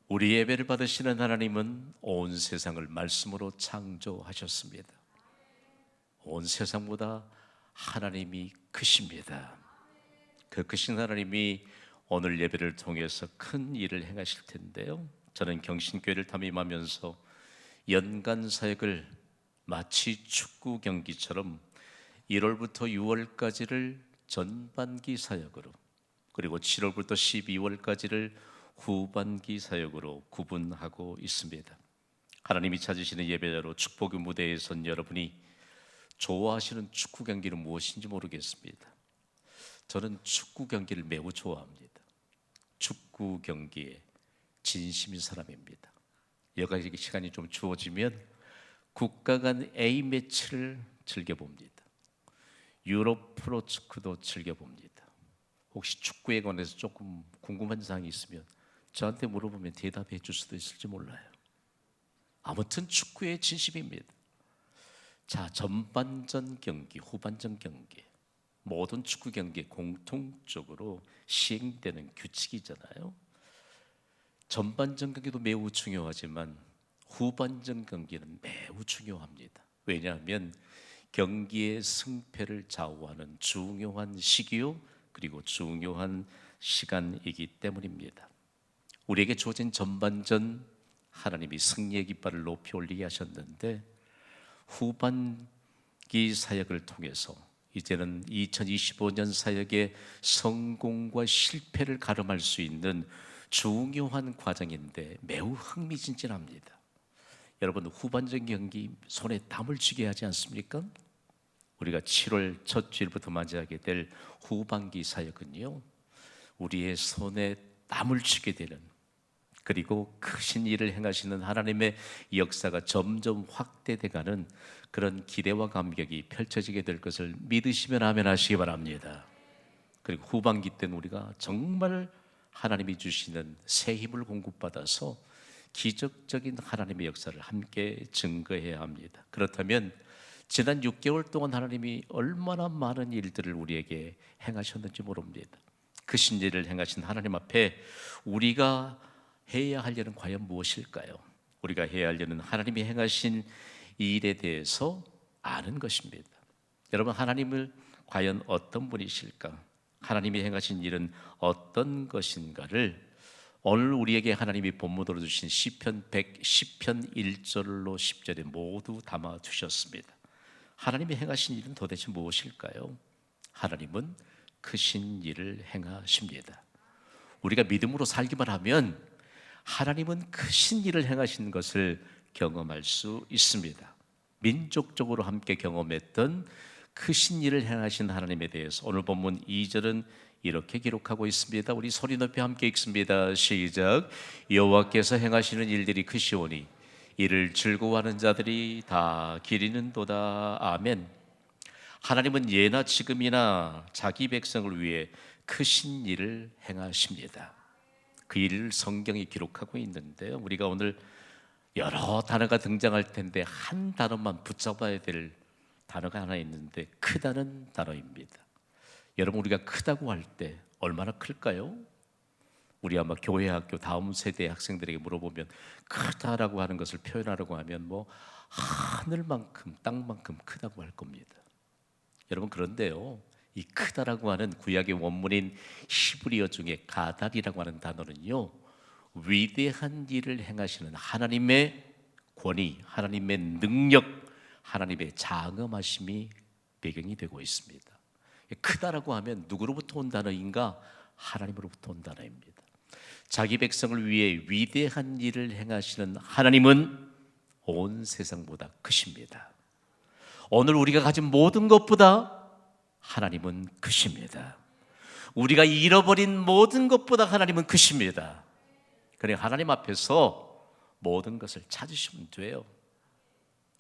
우리 예배를 받으시는 하나님은 온 세상을 말씀으로 창조하셨습니다. 온 세상보다 하나님이 크십니다. 그 크신 하나님이 오늘 예배를 통해서 큰 일을 행하실 텐데요, 저는 경신교회를 담임하면서 연간 사역을 마치 축구 경기처럼 1월부터 6월까지를 전반기 사역으로, 그리고 7월부터 12월까지를 후반기 사역으로 구분하고 있습니다. 하나님이 찾으시는 예배자로 축복의 무대에 선 여러분이 좋아하시는 축구 경기는 무엇인지 모르겠습니다. 저는 축구 경기를 매우 좋아합니다. 축구 경기에 진심인 사람입니다. 여가 시간이 좀 주어지면 국가 간 A매치를 즐겨봅니다. 유럽 프로축구도 즐겨봅니다. 혹시 축구에 관해서 조금 궁금한 사항이 있으면 저한테 물어보면 대답해 줄 수도 있을지 몰라요. 아무튼 축구의 진심입니다. 자, 전반전 경기, 후반전 경기, 모든 축구 경기에 공통적으로 시행되는 규칙이잖아요. 전반전 경기도 매우 중요하지만 후반전 경기는 매우 중요합니다. 왜냐하면 경기의 승패를 좌우하는 중요한 시기요, 그리고 중요한 시간이기 때문입니다. 우리에게 주어진 전반전, 하나님이 승리의 깃발을 높이 올리게 하셨는데, 후반기 사역을 통해서 이제는 2025년 사역의 성공과 실패를 가름할 수 있는 중요한 과정인데 매우 흥미진진합니다. 여러분, 후반전 경기 손에 땀을 쥐게 하지 않습니까? 우리가 7월 첫 주일부터 맞이하게 될 후반기 사역은요, 우리의 손에 땀을 쥐게 되는, 그리고 크신 일을 행하시는 하나님의 역사가 점점 확대돼가는 그런 기대와 감격이 펼쳐지게 될 것을 믿으시면 아멘 하시기 바랍니다. 그리고 후반기 때는 우리가 정말 하나님이 주시는 새 힘을 공급받아서 기적적인 하나님의 역사를 함께 증거해야 합니다. 그렇다면 지난 6개월 동안 하나님이 얼마나 많은 일들을 우리에게 행하셨는지 모릅니다. 크신 일을 행하신 하나님 앞에 우리가 해야 할 일은 과연 무엇일까요? 우리가 해야 할 일은 하나님이 행하신 이 일에 대해서 아는 것입니다. 여러분, 하나님을 과연 어떤 분이실까? 하나님이 행하신 일은 어떤 것인가를 오늘 우리에게 하나님이 본문으로 주신 시편 1절로 10절에 모두 담아 두셨습니다. 하나님이 행하신 일은 도대체 무엇일까요? 하나님은 크신 일을 행하십니다. 우리가 믿음으로 살기만 하면 하나님은 크신 일을 행하시는 것을 경험할 수 있습니다. 민족적으로 함께 경험했던 크신 일을 행하신 하나님에 대해서 오늘 본문 2절은 이렇게 기록하고 있습니다. 우리 소리 높이 함께 읽습니다. 시작. 여호와께서 행하시는 일들이 크시오니 이를 즐거워하는 자들이 다 기리는도다. 아멘. 하나님은 예나 지금이나 자기 백성을 위해 크신 일을 행하십니다. 그 일을 성경이 기록하고 있는데요, 우리가 오늘 여러 단어가 등장할 텐데 한 단어만 붙잡아야 될 단어가 하나 있는데 크다는 단어입니다. 여러분, 우리가 크다고 할 때 얼마나 클까요? 우리 아마 교회 학교 다음 세대 학생들에게 물어보면 크다라고 하는 것을 표현하려고 하면 뭐 하늘만큼 땅만큼 크다고 할 겁니다. 여러분, 그런데요, 이 크다라고 하는 구약의 원문인 히브리어 중에 가달이라고 하는 단어는요, 위대한 일을 행하시는 하나님의 권위, 하나님의 능력, 하나님의 장엄하심이 배경이 되고 있습니다. 크다라고 하면 누구로부터 온 단어인가? 하나님으로부터 온 단어입니다. 자기 백성을 위해 위대한 일을 행하시는 하나님은 온 세상보다 크십니다. 오늘 우리가 가진 모든 것보다 하나님은 크십니다. 우리가 잃어버린 모든 것보다 하나님은 크십니다. 그래, 하나님 앞에서 모든 것을 찾으시면 돼요.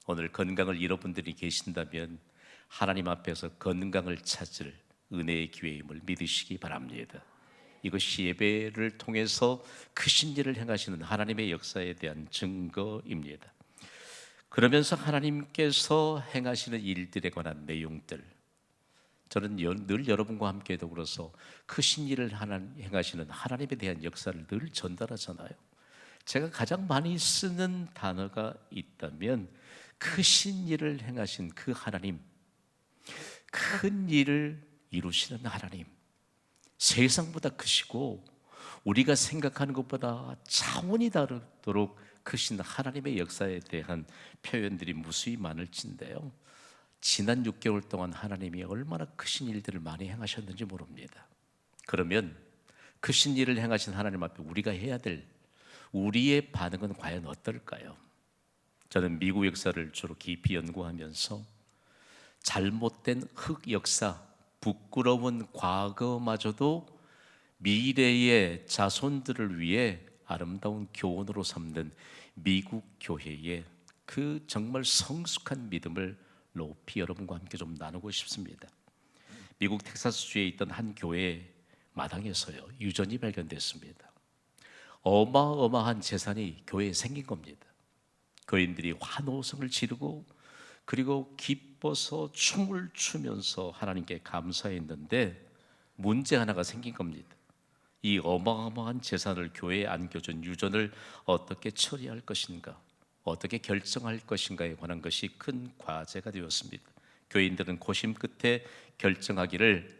오늘 건강을 잃은 분들이 계신다면 하나님 앞에서 건강을 찾을 은혜의 기회임을 믿으시기 바랍니다. 이것이 예배를 통해서 크신 일을 행하시는 하나님의 역사에 대한 증거입니다. 그러면서 하나님께서 행하시는 일들에 관한 내용들, 저는 늘 여러분과 함께 더불어서 크신 일을 행하시는 하나님에 대한 역사를 늘 전달하잖아요. 제가 가장 많이 쓰는 단어가 있다면 크신 일을 행하신 그 하나님, 큰 일을 이루시는 하나님, 세상보다 크시고 우리가 생각하는 것보다 차원이 다르도록 크신 하나님의 역사에 대한 표현들이 무수히 많을진데요, 지난 6개월 동안 하나님이 얼마나 크신 일들을 많이 행하셨는지 모릅니다. 그러면 크신 일을 행하신 하나님 앞에 우리가 해야 될 우리의 반응은 과연 어떨까요? 저는 미국 역사를 주로 깊이 연구하면서 잘못된 흑역사, 부끄러운 과거마저도 미래의 자손들을 위해 아름다운 교훈으로 삼는 미국 교회의 그 정말 성숙한 믿음을 높이 여러분과 함께 좀 나누고 싶습니다. 미국 텍사스주에 있던 한 교회 마당에서요, 유전이 발견됐습니다. 어마어마한 재산이 교회에 생긴 겁니다. 교인들이 환호성을 지르고 그리고 기뻐서 춤을 추면서 하나님께 감사했는데 문제 하나가 생긴 겁니다. 이 어마어마한 재산을 교회에 안겨준 유전을 어떻게 처리할 것인가, 어떻게 결정할 것인가에 관한 것이 큰 과제가 되었습니다. 교인들은 고심 끝에 결정하기를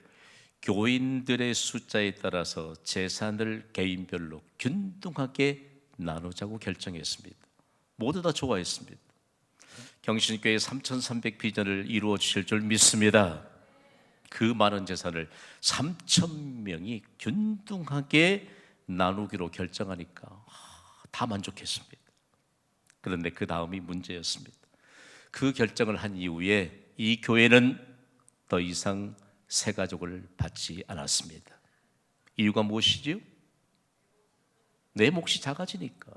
교인들의 숫자에 따라서 재산을 개인별로 균등하게 나누자고 결정했습니다. 모두 다 좋아했습니다. 경신교회 3,300 비전을 이루어 주실 줄 믿습니다. 그 많은 재산을 3,000명이 균등하게 나누기로 결정하니까 다 만족했습니다. 그런데 그 다음이 문제였습니다. 그 결정을 한 이후에 이 교회는 더 이상 새 가족을 받지 않았습니다. 이유가 무엇이지요? 내 몫이 작아지니까.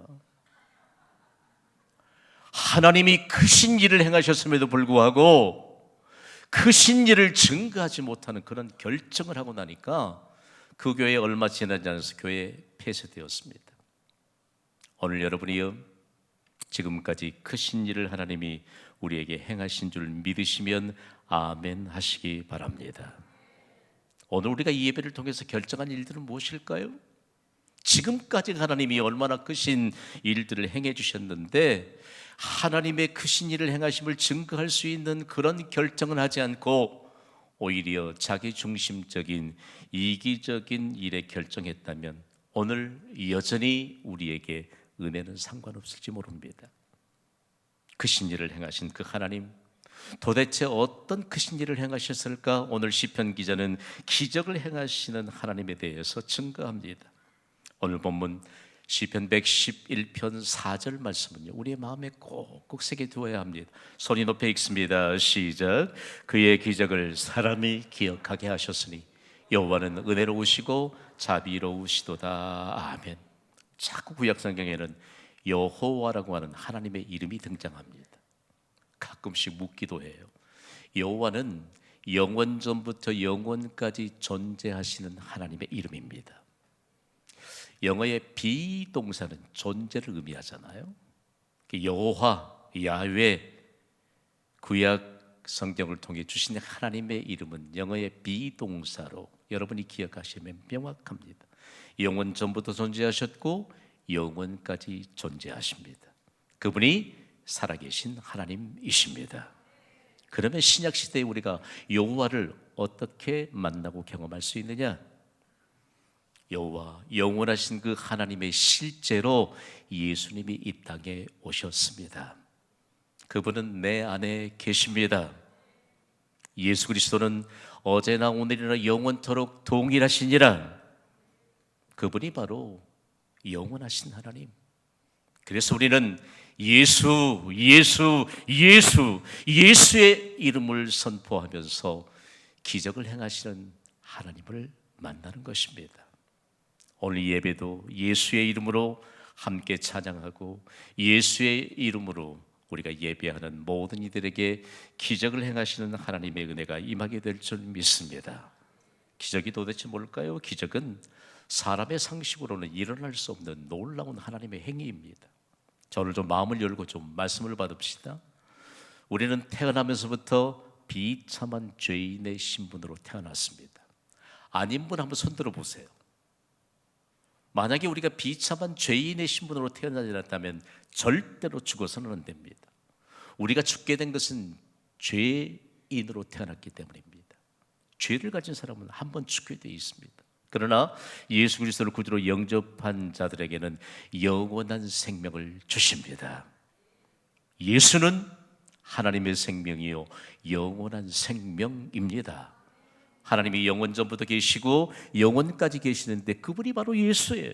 하나님이 크신 일을 행하셨음에도 불구하고 크신 일을 증거하지 못하는 그런 결정을 하고 나니까 그 교회 얼마 지나지 않아서 교회 폐쇄되었습니다. 오늘 여러분이요, 지금까지 크신 일을 하나님이 우리에게 행하신 줄 믿으시면 아멘 하시기 바랍니다. 오늘 우리가 이 예배를 통해서 결정한 일들은 무엇일까요? 지금까지 하나님이 얼마나 크신 일들을 행해 주셨는데 하나님의 크신 일을 행하심을 증거할 수 있는 그런 결정은 하지 않고 오히려 자기중심적인 이기적인 일에 결정했다면 오늘 여전히 우리에게 은혜는 상관없을지 모릅니다. 크신 일을 행하신 그 하나님, 도대체 어떤 크신 일을 행하셨을까? 오늘 시편 기자는 기적을 행하시는 하나님에 대해서 증거합니다. 오늘 본문 시편 111편 4절 말씀은요, 우리의 마음에 꼭꼭 새겨두어야 합니다. 소리 높여 읽습니다. 시작. 그의 기적을 사람이 기억하게 하셨으니 여호와는 은혜로우시고 자비로우시도다. 아멘. 자꾸 구약성경에는 여호와라고 하는 하나님의 이름이 등장합니다. 가끔씩 묻기도 해요. 여호와는 영원전부터 영원까지 존재하시는 하나님의 이름입니다. 영어의 비동사는 존재를 의미하잖아요. 여호와, 야훼, 구약 성경을 통해 주신 하나님의 이름은 영어의 비동사로 여러분이 기억하시면 명확합니다. 영원 전부터 존재하셨고 영원까지 존재하십니다. 그분이 살아계신 하나님이십니다. 그러면 신약 시대에 우리가 여호와를 어떻게 만나고 경험할 수 있느냐? 여호와, 영원하신 그 하나님의 실제로 예수님이 이 땅에 오셨습니다. 그분은 내 안에 계십니다. 예수 그리스도는 어제나 오늘이나 영원토록 동일하시니라. 그분이 바로 영원하신 하나님. 그래서 우리는 예수의 이름을 선포하면서 기적을 행하시는 하나님을 만나는 것입니다. 오늘 예배도 예수의 이름으로 함께 찬양하고 예수의 이름으로 우리가 예배하는 모든 이들에게 기적을 행하시는 하나님의 은혜가 임하게 될 줄 믿습니다. 기적이 도대체 뭘까요? 기적은 사람의 상식으로는 일어날 수 없는 놀라운 하나님의 행위입니다. 저를 좀 마음을 열고 좀 말씀을 받읍시다. 우리는 태어나면서부터 비참한 죄인의 신분으로 태어났습니다. 아닌 분 한번 손 들어 보세요. 만약에 우리가 비참한 죄인의 신분으로 태어나지 않았다면 절대로 죽어서는 안 됩니다. 우리가 죽게 된 것은 죄인으로 태어났기 때문입니다. 죄를 가진 사람은 한 번 죽게 되어 있습니다. 그러나 예수 그리스도를 구주로 영접한 자들에게는 영원한 생명을 주십니다. 예수는 하나님의 생명이요 영원한 생명입니다. 하나님이 영원 전부터 계시고 영원까지 계시는데 그분이 바로 예수예요.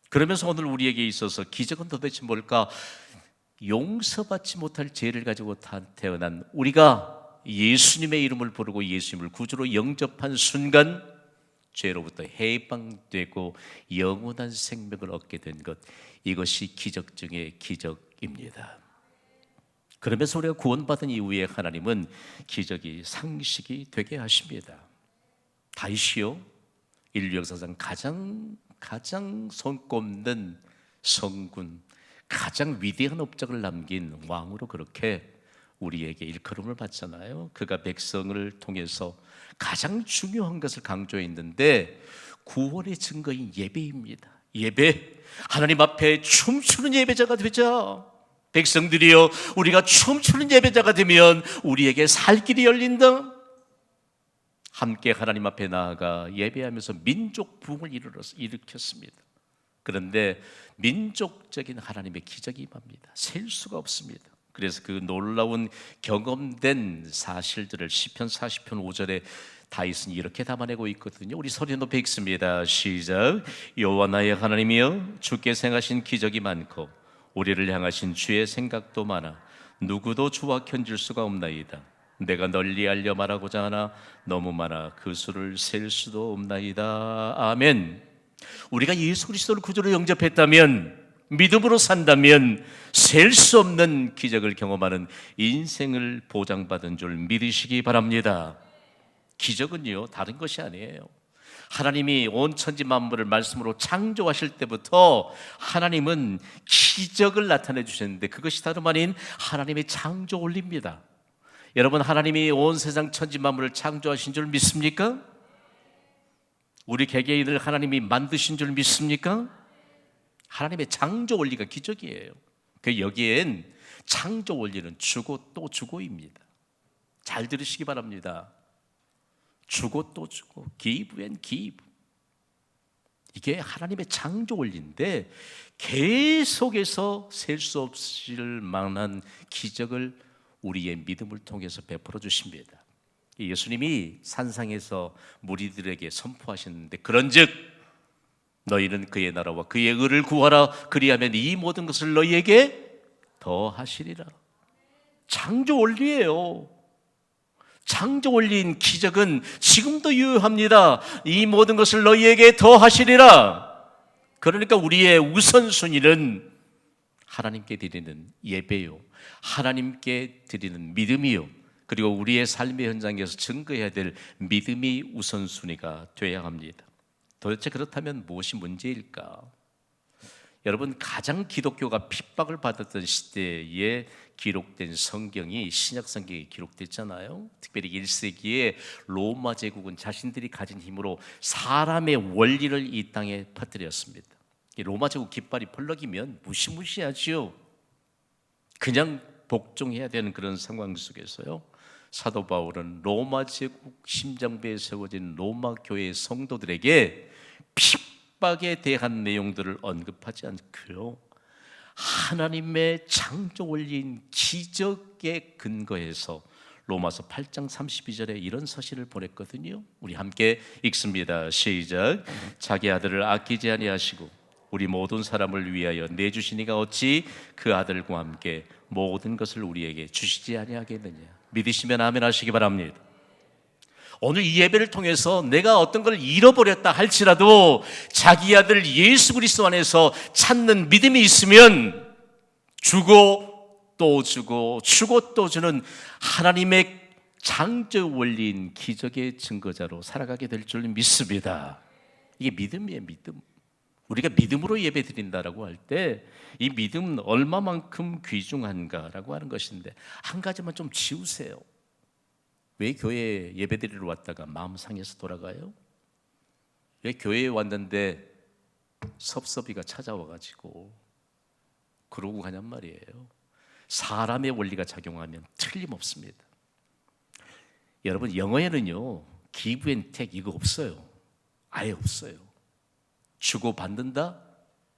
그러면서 오늘 우리에게 있어서 기적은 도대체 뭘까? 용서받지 못할 죄를 가지고 태어난 우리가 예수님의 이름을 부르고 예수님을 구주로 영접한 순간 죄로부터 해방되고 영원한 생명을 얻게 된 것, 이것이 기적 중의 기적입니다. 그러면서 우리가 구원받은 이후에 하나님은 기적이 상식이 되게 하십니다. 다윗이요, 인류 역사상 가장 손꼽는 성군, 가장 위대한 업적을 남긴 왕으로 그렇게 우리에게 일컬음을 받잖아요. 그가 백성을 통해서 가장 중요한 것을 강조했는데 구원의 증거인 예배입니다. 예배, 하나님 앞에 춤추는 예배자가 되자. 백성들이여, 우리가 춤추는 예배자가 되면 우리에게 살 길이 열린다. 함께 하나님 앞에 나아가 예배하면서 민족 부흥을 일으켰습니다. 그런데 민족적인 하나님의 기적이 임합니다. 셀 수가 없습니다. 그래서 그 놀라운 경험된 사실들을 시편 40편 5절에 다윗은 이렇게 담아내고 있거든요. 우리 소리 높여 읽습니다. 시작. 여호와 나의 하나님이여, 주께 행하신 기적이 많고 우리를 향하신 주의 생각도 많아 누구도 주와 견줄 수가 없나이다. 내가 널리 알려 말하고자 하나 너무 많아 그 수를 셀 수도 없나이다. 아멘. 우리가 예수 그리스도를 구주로 영접했다면, 믿음으로 산다면 셀 수 없는 기적을 경험하는 인생을 보장받은 줄 믿으시기 바랍니다. 기적은요, 다른 것이 아니에요. 하나님이 온 천지 만물을 말씀으로 창조하실 때부터 하나님은 기적을 나타내 주셨는데 그것이 다름 아닌 하나님의 창조 원리입니다. 여러분, 하나님이 온 세상 천지 만물을 창조하신 줄 믿습니까? 우리 개개인을 하나님이 만드신 줄 믿습니까? 하나님의 창조 원리가 기적이에요. 그 여기엔 창조 원리는 주고 또 주고입니다. 잘 들으시기 바랍니다. 주고 또 주고, give and give. 이게 하나님의 창조 원리인데 계속해서 셀 수 없을 만한 기적을 우리의 믿음을 통해서 베풀어 주십니다. 예수님이 산상에서 무리들에게 선포하셨는데, 그런즉 너희는 그의 나라와 그의 의를 구하라. 그리하면 이 모든 것을 너희에게 더하시리라. 창조 원리예요. 창조 원리인 기적은 지금도 유효합니다. 이 모든 것을 너희에게 더하시리라. 그러니까 우리의 우선순위는 하나님께 드리는 예배요, 하나님께 드리는 믿음이요, 그리고 우리의 삶의 현장에서 증거해야 될 믿음이 우선순위가 되어야 합니다. 도대체 그렇다면 무엇이 문제일까? 여러분, 가장 기독교가 핍박을 받았던 시대에 기록된 성경이 신약 성경에 기록됐잖아요. 특별히 1세기에 로마 제국은 자신들이 가진 힘으로 사람의 원리를 이 땅에 퍼뜨렸습니다. 로마 제국 깃발이 펄럭이면 무시무시하지요. 그냥 복종해야 되는 그런 상황 속에서요, 사도 바울은 로마 제국 심장부에 세워진 로마 교회의 성도들에게 핍박에 대한 내용들을 언급하지 않고요, 하나님의 창조 원리인 기적에 근거해서 로마서 8장 32절에 이런 서신을 보냈거든요. 우리 함께 읽습니다. 시작. 자기 아들을 아끼지 아니하시고 우리 모든 사람을 위하여 내주시니가 어찌 그 아들과 함께 모든 것을 우리에게 주시지 아니하겠느냐. 믿으시면 아멘 하시기 바랍니다. 오늘 이 예배를 통해서 내가 어떤 걸 잃어버렸다 할지라도 자기 아들 예수 그리스도 안에서 찾는 믿음이 있으면 주고 또 주고 주고 또 주는 하나님의 창조 원리인 기적의 증거자로 살아가게 될 줄 믿습니다. 이게 믿음이에요, 믿음. 우리가 믿음으로 예배 드린다라고 할 때 이 믿음은 얼마만큼 귀중한가라고 하는 것인데, 한 가지만 좀 지우세요. 왜 교회에 예배드리러 왔다가 마음 상해서 돌아가요? 왜 교회에 왔는데 섭섭이가 찾아와가지고 그러고 가냔 말이에요. 사람의 원리가 작용하면 틀림없습니다. 여러분, 영어에는요 give and take 이거 없어요. 아예 없어요. 주고 받는다?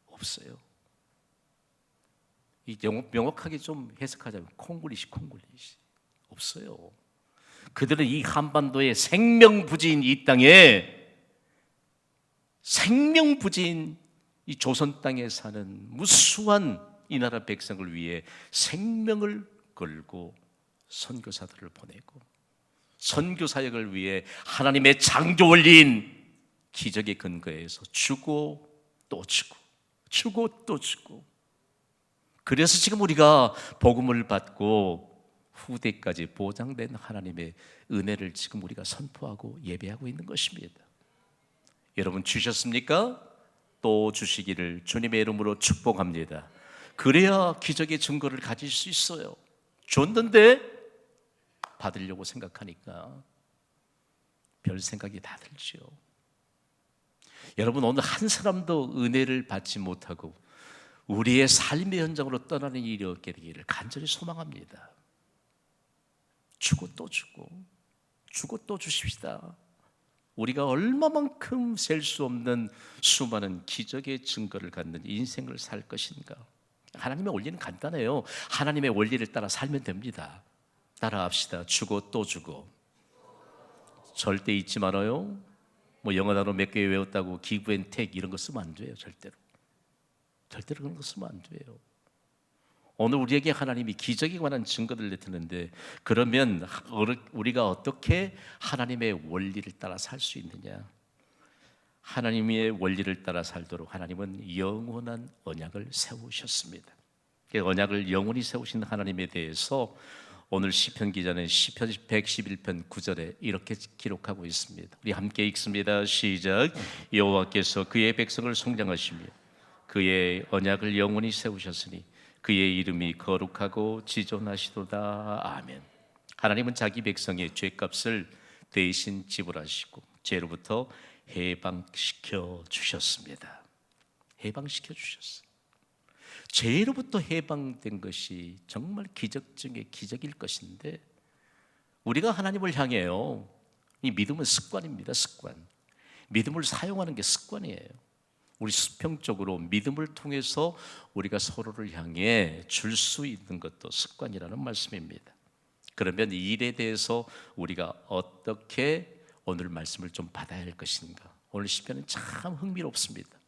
없어요. 이 명확하게 좀 해석하자면 콩글리시 없어요. 그들은 이 한반도의 생명부지인 이 땅에, 생명부지인 이 조선 땅에 사는 무수한 이 나라 백성을 위해 생명을 걸고 선교사들을 보내고, 선교 사역을 위해 하나님의 창조 원리인 기적의 근거에서 주고 또 주고 주고 또 주고, 그래서 지금 우리가 복음을 받고 후대까지 보장된 하나님의 은혜를 지금 우리가 선포하고 예배하고 있는 것입니다. 여러분, 주셨습니까? 또 주시기를 주님의 이름으로 축복합니다. 그래야 기적의 증거를 가질 수 있어요. 줬는데 받으려고 생각하니까 별 생각이 다 들죠. 여러분, 오늘 한 사람도 은혜를 받지 못하고 우리의 삶의 현장으로 떠나는 일이 없게 되기를 간절히 소망합니다. 주고 또 주고 주고 또 주십시다. 우리가 얼마만큼 셀 수 없는 수많은 기적의 증거를 갖는 인생을 살 것인가. 하나님의 원리는 간단해요. 하나님의 원리를 따라 살면 됩니다. 따라합시다. 주고 또 주고. 절대 잊지 말아요. 뭐 영어 단어 몇 개 외웠다고 give and take 이런 거 쓰면 안 돼요. 절대로 그런 거 쓰면 안 돼요. 오늘 우리에게 하나님이 기적에 관한 증거를 내드는데, 그러면 우리가 어떻게 하나님의 원리를 따라 살 수 있느냐? 하나님의 원리를 따라 살도록 하나님은 영원한 언약을 세우셨습니다. 그 언약을 영원히 세우신 하나님에 대해서 오늘 시편 기자는 시편 111편 9절에 이렇게 기록하고 있습니다. 우리 함께 읽습니다. 시작. 여호와께서 그의 백성을 성장하시며 그의 언약을 영원히 세우셨으니 그의 이름이 거룩하고 지존하시도다. 아멘. 하나님은 자기 백성의 죄값을 대신 지불하시고 죄로부터 해방시켜 주셨습니다. 해방시켜 주셨어요. 죄로부터 해방된 것이 정말 기적 중에 기적일 것인데, 우리가 하나님을 향해요, 이 믿음은 습관입니다. 습관. 믿음을 사용하는 게 습관이에요. 우리 수평적으로 믿음을 통해서 우리가 서로를 향해 줄 수 있는 것도 습관이라는 말씀입니다. 그러면 이 일에 대해서 우리가 어떻게 오늘 말씀을 좀 받아야 할 것인가? 오늘 시편은 참 흥미롭습니다.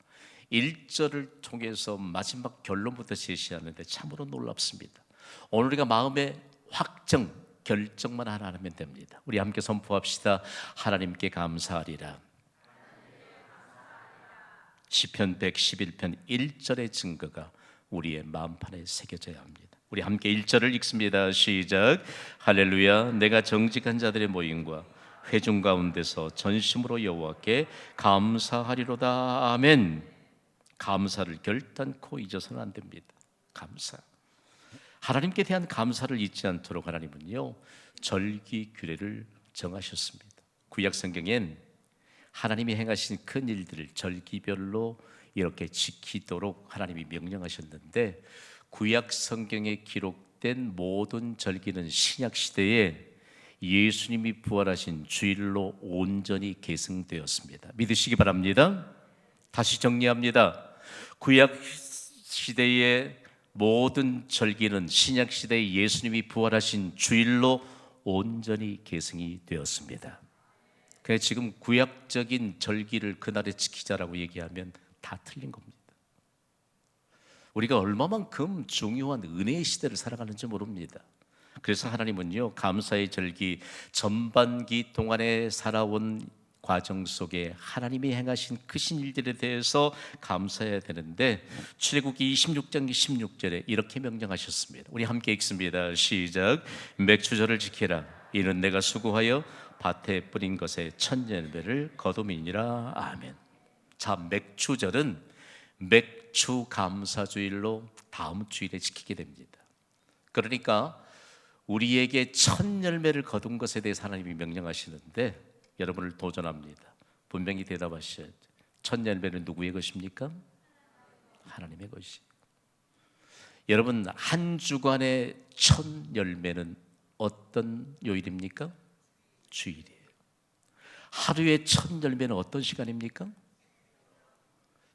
1절을 통해서 마지막 결론부터 제시하는데 참으로 놀랍습니다. 오늘 우리가 마음의 확정, 결정만 하나 하면 됩니다. 우리 함께 선포합시다. 하나님께 감사하리라. 시편 111편 1절의 증거가 우리의 마음판에 새겨져야 합니다. 우리 함께 1절을 읽습니다. 시작. 할렐루야. 내가 정직한 자들의 모임과 회중 가운데서 전심으로 여호와께 감사하리로다. 아멘. 감사를 결단코 잊어서는 안 됩니다. 감사. 하나님께 대한 감사를 잊지 않도록 하나님은요, 절기 규례를 정하셨습니다. 구약 성경엔 하나님이 행하신 큰 일들을 절기별로 이렇게 지키도록 하나님이 명령하셨는데, 구약 성경에 기록된 모든 절기는 신약 시대에 예수님이 부활하신 주일로 온전히 계승되었습니다. 믿으시기 바랍니다. 다시 정리합니다. 구약 시대의 모든 절기는 신약 시대에 예수님이 부활하신 주일로 온전히 계승이 되었습니다. 그래서 지금 구약적인 절기를 그날에 지키자라고 얘기하면 다 틀린 겁니다. 우리가 얼마만큼 중요한 은혜의 시대를 살아가는지 모릅니다. 그래서 하나님은요, 감사의 절기 전반기 동안에 살아온 과정 속에 하나님이 행하신 크신 일들에 대해서 감사해야 되는데, 출애굽기 26장 16절에 이렇게 명령하셨습니다. 우리 함께 읽습니다. 시작. 맥추절을 지키라. 이는 내가 수고하여 밭에 뿌린 것의 천년배를 거둠이니라. 아멘. 자, 맥추절은 맥추 감사주일로 다음 주일에 지키게 됩니다. 그러니까 우리에게 첫 열매를 거둔 것에 대해서 하나님이 명령하시는데 여러분을 도전합니다. 분명히 대답하셔야죠. 첫 열매는 누구의 것입니까? 하나님의 것이. 여러분, 한 주간의 첫 열매는 어떤 요일입니까? 주일이에요. 하루의 첫 열매는 어떤 시간입니까?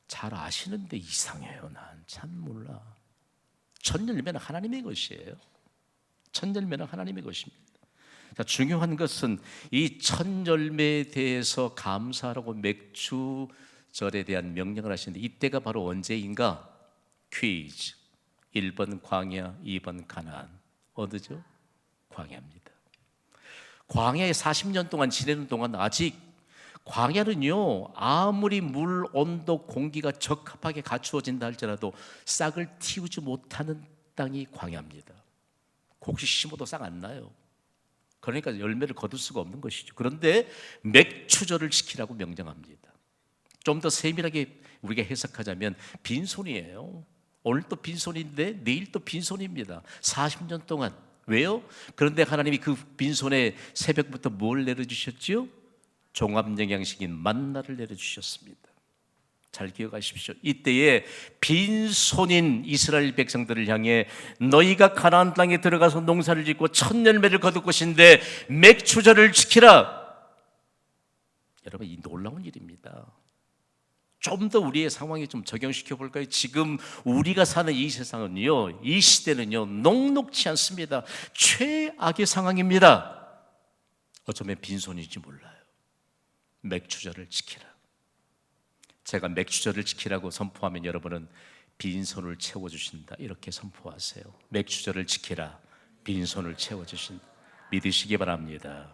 잘 아시는데 이상해요. 난 참 몰라. 첫 열매는 하나님의 것이에요. 첫 열매는 하나님의 것입니다. 자, 중요한 것은 이 첫 열매에 대해서 감사하라고 맥주절에 대한 명령을 하시는데 이때가 바로 언제인가? 퀴즈. 1번 광야, 2번 가나안. 어디죠? 광야입니다. 광야에 40년 동안 지내는 동안 아직 광야는요, 아무리 물, 온도, 공기가 적합하게 갖추어진다 할지라도 싹을 틔우지 못하는 땅이 광야입니다. 곡식 심어도 싹 안 나요. 그러니까 열매를 거둘 수가 없는 것이죠. 그런데 맥추절을 지키라고 명령합니다. 좀 더 세밀하게 우리가 해석하자면 빈손이에요. 오늘 또 빈손인데 내일 또 빈손입니다. 40년 동안. 왜요? 그런데 하나님이 그 빈손에 새벽부터 뭘 내려주셨지요? 종합영양식인 만나를 내려주셨습니다. 잘 기억하십시오. 이때에 빈손인 이스라엘 백성들을 향해 너희가 가나안 땅에 들어가서 농사를 짓고 첫 열매를 거둘 것인데 맥추절을 지키라. 여러분, 이 놀라운 일입니다. 좀 더 우리의 상황에 좀 적용시켜 볼까요? 지금 우리가 사는 이 세상은요, 이 시대는요, 녹록지 않습니다. 최악의 상황입니다. 어쩌면 빈손인지 몰라요. 맥추절을 지키라. 제가 맥추절을 지키라고 선포하면 여러분은 빈손을 채워주신다 이렇게 선포하세요. 맥추절을 지키라. 빈손을 채워주신다. 믿으시기 바랍니다.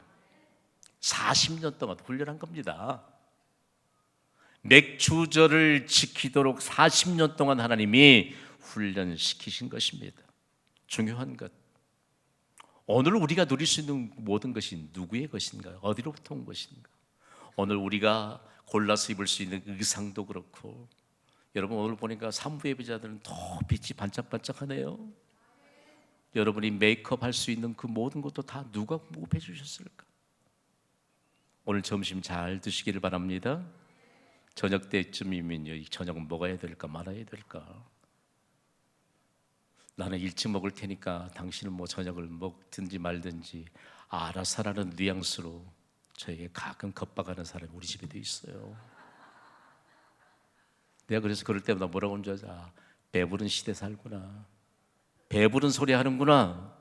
40년 동안 훈련한 겁니다. 맥추절을 지키도록 40년 동안 하나님이 훈련시키신 것입니다. 중요한 것, 오늘 우리가 누릴 수 있는 모든 것이 누구의 것인가요? 어디로부터 온 것인가? 오늘 우리가 골라서 입을 수 있는 의상도 그렇고, 여러분 오늘 보니까 산부 예배자들은 더 빛이 반짝반짝하네요. 여러분이 메이크업 할 수 있는 그 모든 것도 다 누가 공급해 주셨을까? 오늘 점심 잘 드시기를 바랍니다. 저녁 때쯤이면요, 이 저녁은 먹어야 될까 말아야 될까? 나는 일찍 먹을 테니까 당신은 뭐 저녁을 먹든지 말든지 알아서 하라는 뉘앙스로 저에게 가끔 겁박하는 사람이 우리 집에도 있어요. 내가 그래서 그럴 때마다 뭐라고 하는 줄 알아? 배부른 시대 살구나. 배부른 소리 하는구나.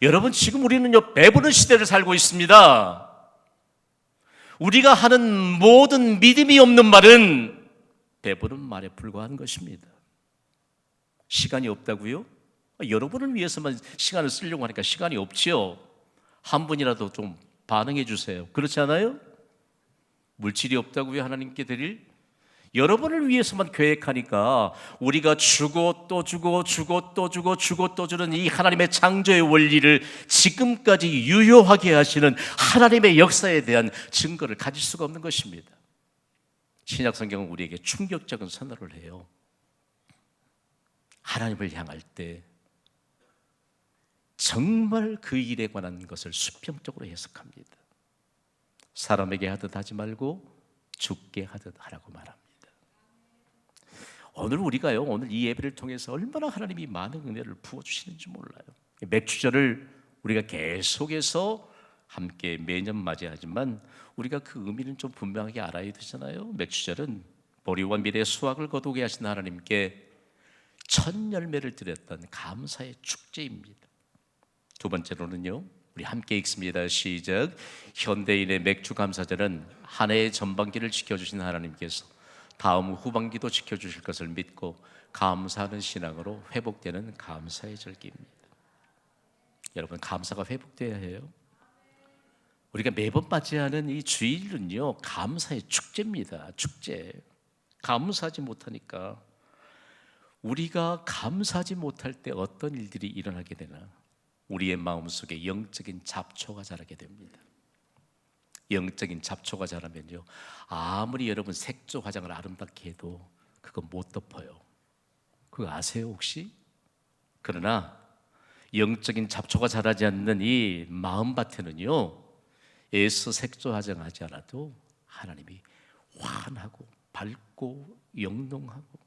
여러분, 지금 우리는요, 배부른 시대를 살고 있습니다. 우리가 하는 모든 믿음이 없는 말은 배부른 말에 불과한 것입니다. 시간이 없다고요? 여러분을 위해서만 시간을 쓰려고 하니까 시간이 없지요. 한 분이라도 좀 반응해 주세요. 그렇지 않아요? 물질이 없다고요? 하나님께 드릴? 여러분을 위해서만 계획하니까 우리가 주고 또 주고 주고 또 주고 주고 또 주는 이 하나님의 창조의 원리를 지금까지 유효하게 하시는 하나님의 역사에 대한 증거를 가질 수가 없는 것입니다. 신약 성경은 우리에게 충격적인 선언을 해요. 하나님을 향할 때 정말 그 일에 관한 것을 수평적으로 해석합니다. 사람에게 하듯 하지 말고 주께 하듯 하라고 말합니다. 오늘 우리가요, 오늘 이 예배를 통해서 얼마나 하나님이 많은 은혜를 부어주시는지 몰라요. 맥주절을 우리가 계속해서 함께 매년 맞이하지만 우리가 그 의미는 좀 분명하게 알아야 되잖아요. 맥주절은 보리와 밀의 수확을 거두게 하신 하나님께 첫 열매를 드렸던 감사의 축제입니다. 두 번째로는요, 우리 함께 읽습니다. 시작. 현대인의 맥주 감사절은 한 해의 전반기를 지켜주신 하나님께서 다음 후반기도 지켜주실 것을 믿고 감사하는 신앙으로 회복되는 감사의 절기입니다. 여러분, 감사가 회복돼야 해요. 우리가 매번 맞이하는 이 주일은요, 감사의 축제입니다. 축제. 감사하지 못하니까, 우리가 감사하지 못할 때 어떤 일들이 일어나게 되나? 우리의 마음속에 영적인 잡초가 자라게 됩니다. 영적인 잡초가 자라면요, 아무리 여러분 색조 화장을 아름답게 해도 그거 못 덮어요. 그거 아세요 혹시? 그러나 영적인 잡초가 자라지 않는 이 마음밭에는요, 애써 색조화장하지 않아도 하나님이 환하고 밝고 영롱하고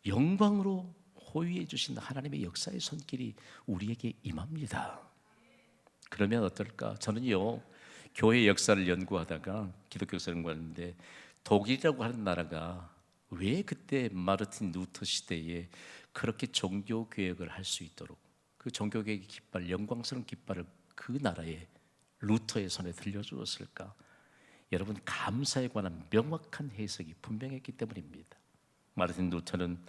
영광으로 호위해 주신 하나님의 역사의 손길이 우리에게 임합니다. 그러면 어떨까? 저는요, 교회 역사를 연구하다가 기독교 역사를 연구하는데 독일이라고 하는 나라가 왜 그때 마르틴 루터 시대에 그렇게 종교 개혁을 할 수 있도록 그 종교 개혁의 깃발, 영광스러운 깃발을 그 나라에 루터의 손에 들려주었을까? 여러분, 감사에 관한 명확한 해석이 분명했기 때문입니다. 마르틴 루터는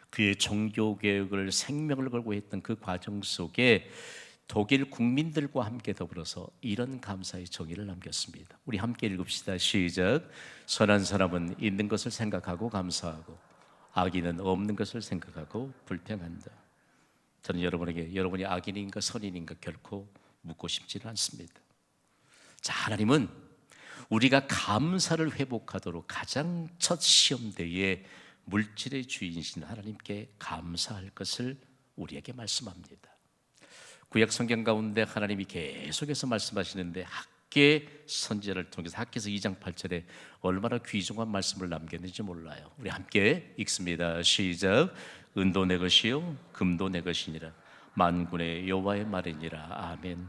그의 종교 개혁을 생명을 걸고 했던 그 과정 속에 독일 국민들과 함께 더불어서 이런 감사의 정의를 남겼습니다. 우리 함께 읽읍시다. 시작. 선한 사람은 있는 것을 생각하고 감사하고 악인은 없는 것을 생각하고 불평한다. 저는 여러분에게 여러분이 악인인가 선인인가 결코 묻고 싶지는 않습니다. 자, 하나님은 우리가 감사를 회복하도록 가장 첫 시험대에 물질의 주인이신 하나님께 감사할 것을 우리에게 말씀합니다. 구약 성경 가운데 하나님이 계속해서 말씀하시는데 학개 선지자를 통해서 학개서 2장 8절에 얼마나 귀중한 말씀을 남겼는지 몰라요. 우리 함께 읽습니다. 시작. 은도 내 것이요 금도 내 것이니라 만군의 여호와의 말이니라. 아멘.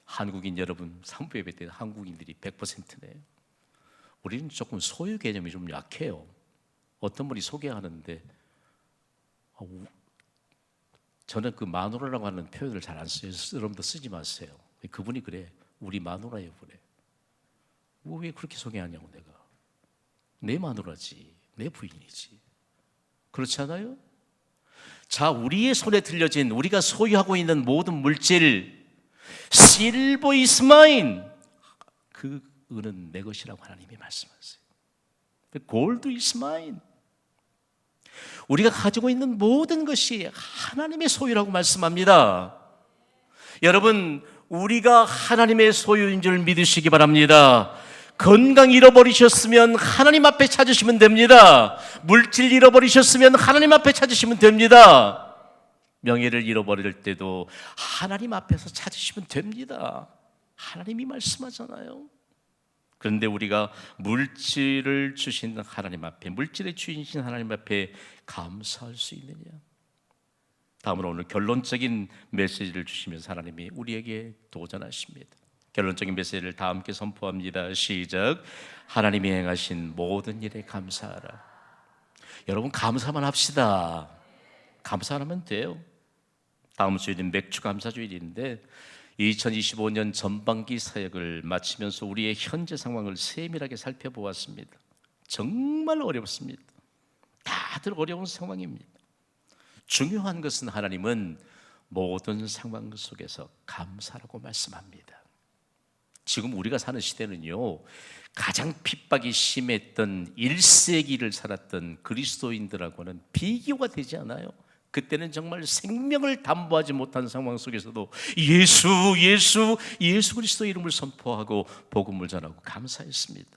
한국인 여러분, 산부 예배 때 한국인들이 100%네요. 우리는 조금 소유 개념이 좀 약해요. 어떤 분이 소개하는데 저는 그 마누라라고 하는 표현을 잘 안 써요. 여러분도 쓰지 마세요. 그분이 그래. 우리 마누라예요, 그래. 왜 그렇게 소개하냐고. 내가 내 마누라지, 내 부인이지. 그렇지 않아요? 자, 우리의 손에 들려진 우리가 소유하고 있는 모든 물질, Silver is mine. 그 은은 내 것이라고 하나님이 말씀하세요. Gold is mine. 우리가 가지고 있는 모든 것이 하나님의 소유라고 말씀합니다. 여러분, 우리가 하나님의 소유인 줄 믿으시기 바랍니다. 건강 잃어버리셨으면 하나님 앞에 찾으시면 됩니다. 물질 잃어버리셨으면 하나님 앞에 찾으시면 됩니다. 명예를 잃어버릴 때도 하나님 앞에서 찾으시면 됩니다. 하나님이 말씀하잖아요. 그런데 우리가 물질을 주신 하나님 앞에, 물질의 주인이신 하나님 앞에 감사할 수 있느냐? 다음으로 오늘 결론적인 메시지를 주시면서 하나님이 우리에게 도전하십니다. 결론적인 메시지를 다 함께 선포합니다. 시작. 하나님이 행하신 모든 일에 감사하라. 여러분, 감사만 합시다. 감사하면 돼요. 다음 주일은 맥주 감사 주일인데 2025년 전반기 사역을 마치면서 우리의 현재 상황을 세밀하게 살펴보았습니다. 정말 어렵습니다. 다들 어려운 상황입니다. 중요한 것은 하나님은 모든 상황 속에서 감사라고 말씀합니다. 지금 우리가 사는 시대는요, 가장 핍박이 심했던 1세기를 살았던 그리스도인들하고는 비교가 되지 않아요. 그때는 정말 생명을 담보하지 못한 상황 속에서도 예수 그리스도의 이름을 선포하고 복음을 전하고 감사했습니다.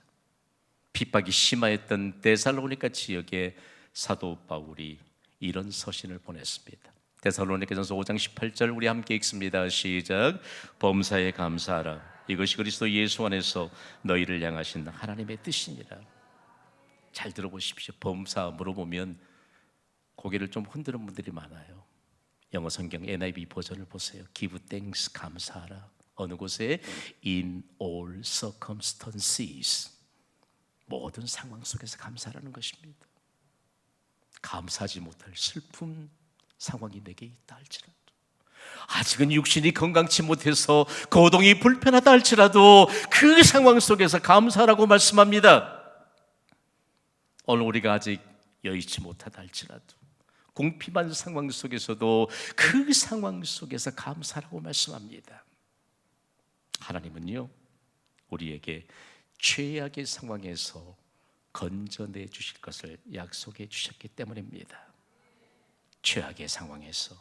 핍박이 심하였던 데살로니가 지역에 사도 바울이 이런 서신을 보냈습니다. 데살로니가전서 5장 18절 우리 함께 읽습니다. 시작. 범사에 감사하라. 이것이 그리스도 예수 안에서 너희를 향하신 하나님의 뜻이니라. 잘 들어보십시오. 범사 물어보면 고개를 좀 흔드는 분들이 많아요. 영어 성경 NIV 버전을 보세요. Give thanks, 감사하라. 어느 곳에? In all circumstances. 모든 상황 속에서 감사하라는 것입니다. 감사하지 못할 슬픈 상황이 내게 있다 할지라도, 아직은 육신이 건강치 못해서 거동이 불편하다 할지라도 그 상황 속에서 감사하라고 말씀합니다. 오늘 우리가 아직 여의치 못하다 할지라도 공핍한 상황 속에서도 그 상황 속에서 감사라고 말씀합니다. 하나님은요, 우리에게 최악의 상황에서 건져내 주실 것을 약속해 주셨기 때문입니다. 최악의 상황에서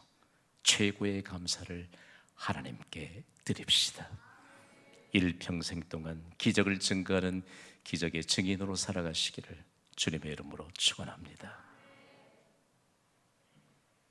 최고의 감사를 하나님께 드립시다. 일평생 동안 기적을 증거하는 기적의 증인으로 살아가시기를 주님의 이름으로 축원합니다.